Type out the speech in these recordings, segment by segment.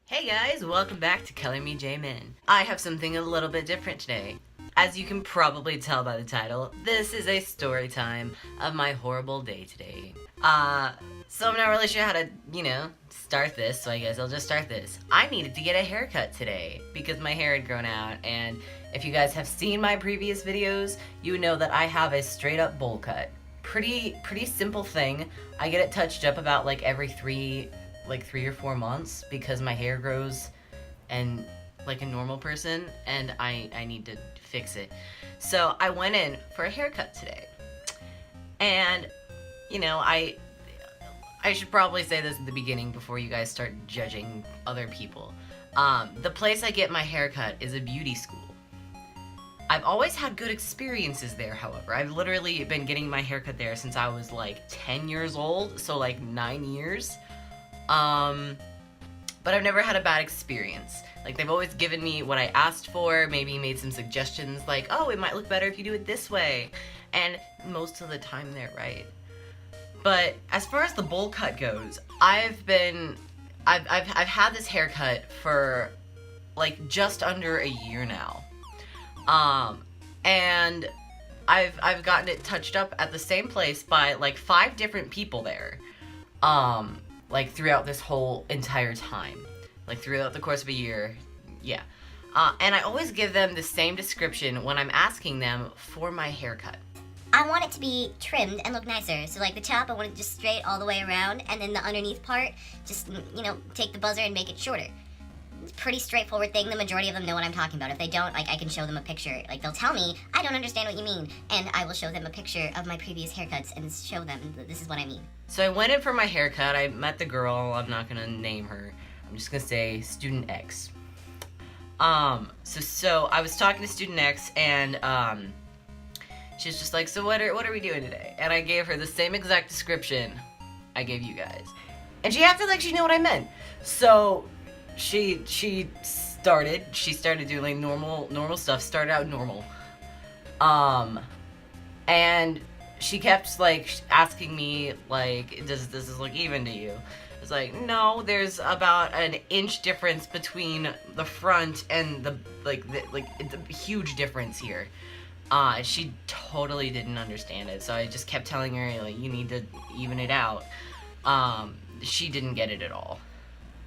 Hey guys, welcome back to Color Me J Min. I have something a little bit different today. As you can probably tell by the title, this is a story time of my horrible day today. So I'm not really sure how to, start this, so I guess I'll just start this. I needed to get a haircut today because my hair had grown out, and if you guys have seen my previous videos, you would know that I have a straight up bowl cut. Pretty simple thing. I get it touched up about every 3 or 4 months because my hair grows and like a normal person, and I need to fix it. So I went in for a haircut today. And I should probably say this at the beginning before you guys start judging other people. The place I get my haircut is a beauty school. I've always had good experiences there, however. I've literally been getting my haircut there since I was 10 years old, so 9 years. But I've never had a bad experience. They've always given me what I asked for, maybe made some suggestions oh, it might look better if you do it this way. And most of the time they're right. But as far as the bowl cut goes, I've had this haircut for just under a year now. And I've gotten it touched up at the same place by 5 different people there. Throughout this whole entire time. Throughout the course of a year. Yeah. And I always give them the same description when I'm asking them for my haircut. I want it to be trimmed and look nicer. So the top, I want it just straight all the way around, and then the underneath part, just, take the buzzer and make it shorter. It's a pretty straightforward thing. The majority of them know what I'm talking about. If they don't, I can show them a picture. They'll tell me, I don't understand what you mean, and I will show them a picture of my previous haircuts and show them that this is what I mean. So I went in for my haircut. I met the girl. I'm not gonna name her. I'm just gonna say Student X. So I was talking to Student X, and she was just like, so what are we doing today? And I gave her the same exact description I gave you guys. And she acted like she knew what I meant. So she started doing normal stuff, started out normal. And she kept asking me does this look even to you? It's no, there's about an inch difference between the front and the huge difference here. She totally didn't understand it, so I just kept telling her you need to even it out. She didn't get it at all.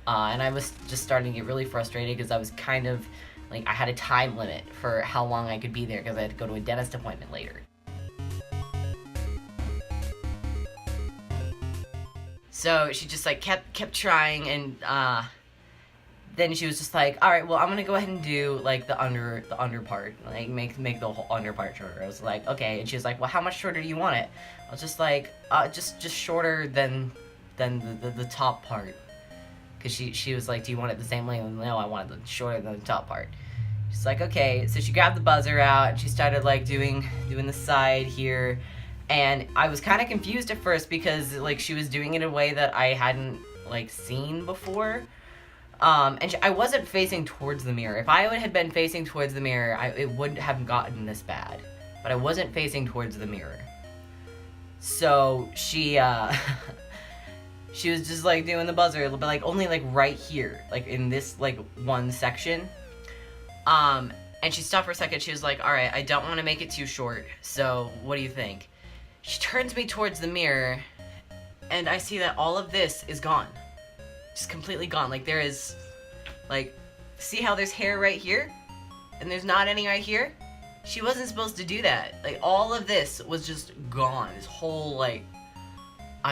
And I was just starting to get really frustrated because I was kind of I had a time limit for how long I could be there because I had to go to a dentist appointment later. So she just kept trying, and then she was just all right, well, I'm gonna go ahead and do the under part, make the whole under part shorter. I was okay, and she was well, how much shorter do you want it? I was just just shorter than the top part, because she was do you want it the same length? No, I want it shorter than the top part. She's okay. So she grabbed the buzzer out and she started doing the side here. And I was kind of confused at first because she was doing it in a way that I hadn't seen before. And I wasn't facing towards the mirror. If I had been facing towards the mirror, it wouldn't have gotten this bad. But I wasn't facing towards the mirror. So she she was just doing the buzzer, but only right here, in this one section. And she stopped for a second. She was all right, I don't want to make it too short. So what do you think? She turns me towards the mirror, and I see that all of this is gone. Just completely gone. There is, see how there's hair right here? And there's not any right here? She wasn't supposed to do that. All of this was just gone. This whole, I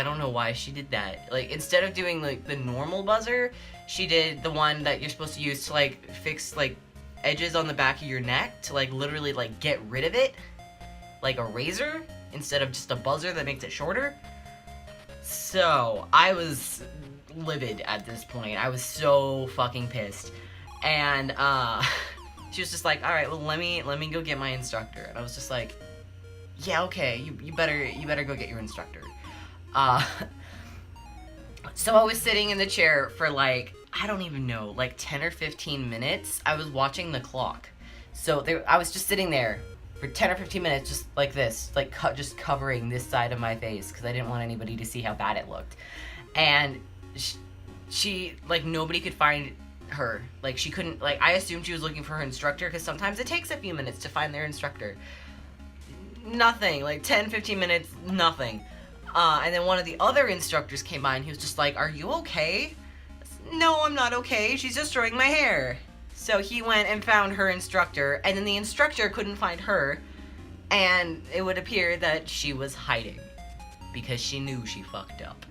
don't know why she did that. Instead of doing, the normal buzzer, she did the one that you're supposed to use to, fix, edges on the back of your neck to, literally, get rid of it. Like a razor, instead of just a buzzer that makes it shorter. So, I was livid at this point. I was so fucking pissed. And, she was just alright, well, let me go get my instructor. And I was just yeah, okay, you better go get your instructor. So I was sitting in the chair for I don't even know, 10 or 15 minutes. I was watching the clock. So I was just sitting there for 10 or 15 minutes, just like this, just covering this side of my face, because I didn't want anybody to see how bad it looked. And she nobody could find her. Like, she couldn't, like, I assumed she was looking for her instructor, because sometimes it takes a few minutes to find their instructor. Nothing. Like, 10, 15 minutes, nothing. And then one of the other instructors came by, and he was just like, are you okay? No, I'm not okay. She's destroying my hair. So he went and found her instructor, and then the instructor couldn't find her, and it would appear that she was hiding because she knew she fucked up.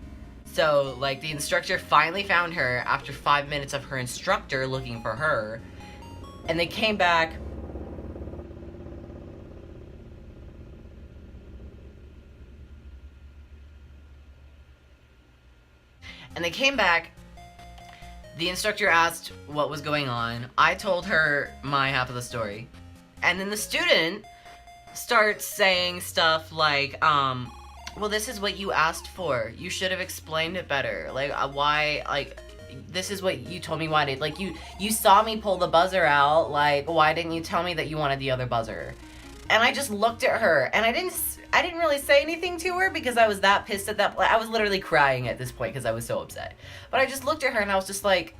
So, like, the instructor finally found her after 5 minutes of her instructor looking for her, and they came back. The instructor asked what was going on. I told her my half of the story. And then the student starts saying stuff like, well, this is what you asked for. You should have explained it better. Like, why, like, this is what you told me wanted. Like, you saw me pull the buzzer out. Like, why didn't you tell me that you wanted the other buzzer? And I just looked at her, and I didn't really say anything to her because I was that pissed at that. I was literally crying at this point because I was so upset. But I just looked at her, and I was just like,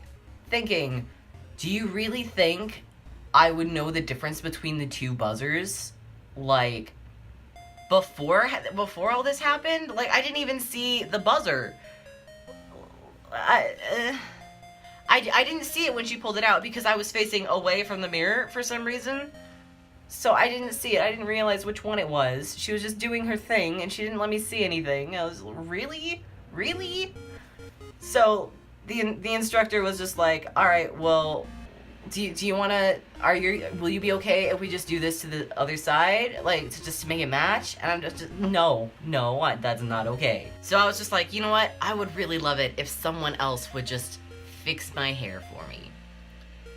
thinking, do you really think I would know the difference between the two buzzers? Like, before all this happened? Like, I didn't even see the buzzer. I didn't see it when she pulled it out because I was facing away from the mirror for some reason. So I didn't see it. I didn't realize which one it was. She was just doing her thing, and she didn't let me see anything. I was, really? So the instructor was just like, all right, well, do you want to, will you be okay if we just do this to the other side? Like, just to make it match? And I'm just no, that's not okay. So I was just like, you know what? I would really love it if someone else would just fix my hair for me.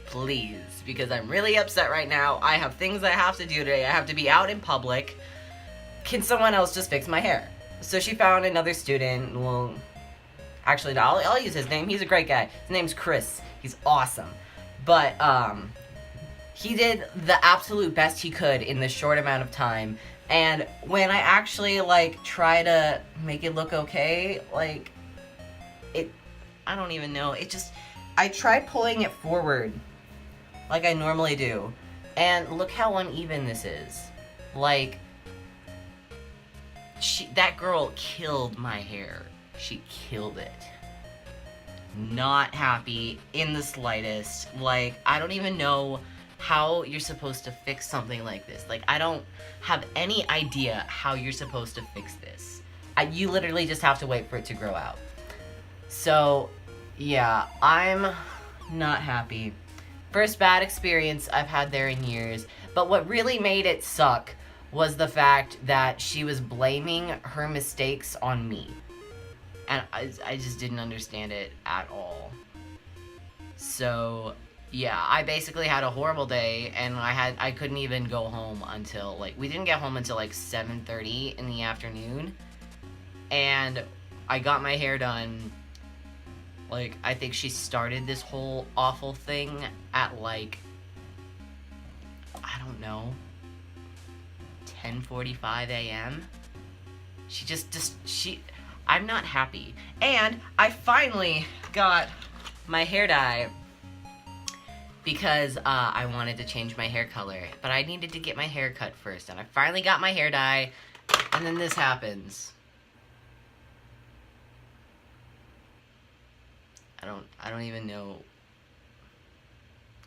Please, because I'm really upset right now. I have things I have to do today. I have to be out in public. Can someone else just fix my hair? So she found another student. Well, actually, no, I'll use his name. He's a great guy. His name's Chris. He's awesome. But, he did the absolute best he could in this short amount of time. And when I actually, like, try to make it look okay, like, I don't even know. I tried pulling it forward like I normally do. And look how uneven this is. Like, that girl killed my hair. She killed it. Not happy in the slightest. Like, I don't even know how you're supposed to fix something like this. Like, I don't have any idea how you're supposed to fix this. You literally just have to wait for it to grow out. So, yeah, I'm not happy. First bad experience I've had there in years. But what really made it suck was the fact that she was blaming her mistakes on me. And I just didn't understand it at all. So, yeah, I basically had a horrible day, and I couldn't even go home until, like, we didn't get home until, like, 7:30 in the afternoon. And I got my hair done. Like, I think she started this whole awful thing at, like, I don't know, 10:45 a.m. I'm not happy. And I finally got my hair dye because I wanted to change my hair color. But I needed to get my hair cut first. And I finally got my hair dye. And then this happens. I don't even know.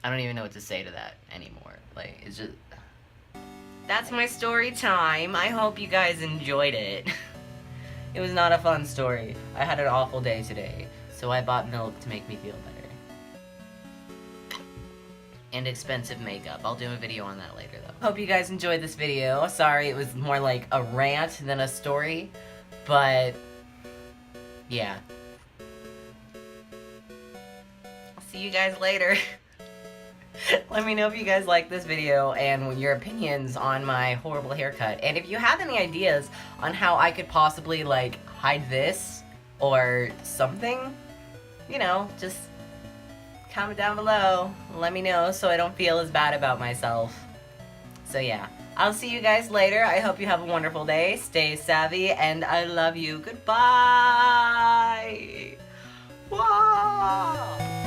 I don't even know what to say to that anymore. Like, it's just... That's my story time. I hope you guys enjoyed it. It was not a fun story. I had an awful day today, so I bought milk to make me feel better. And expensive makeup. I'll do a video on that later, though. Hope you guys enjoyed this video. Sorry, it was more like a rant than a story, but yeah. I'll see you guys later. Let me know if you guys like this video and your opinions on my horrible haircut. And if you have any ideas on how I could possibly, like, hide this or something, you know, just comment down below. Let me know so I don't feel as bad about myself. So yeah, I'll see you guys later. I hope you have a wonderful day. Stay savvy, and I love you. Goodbye. Wow.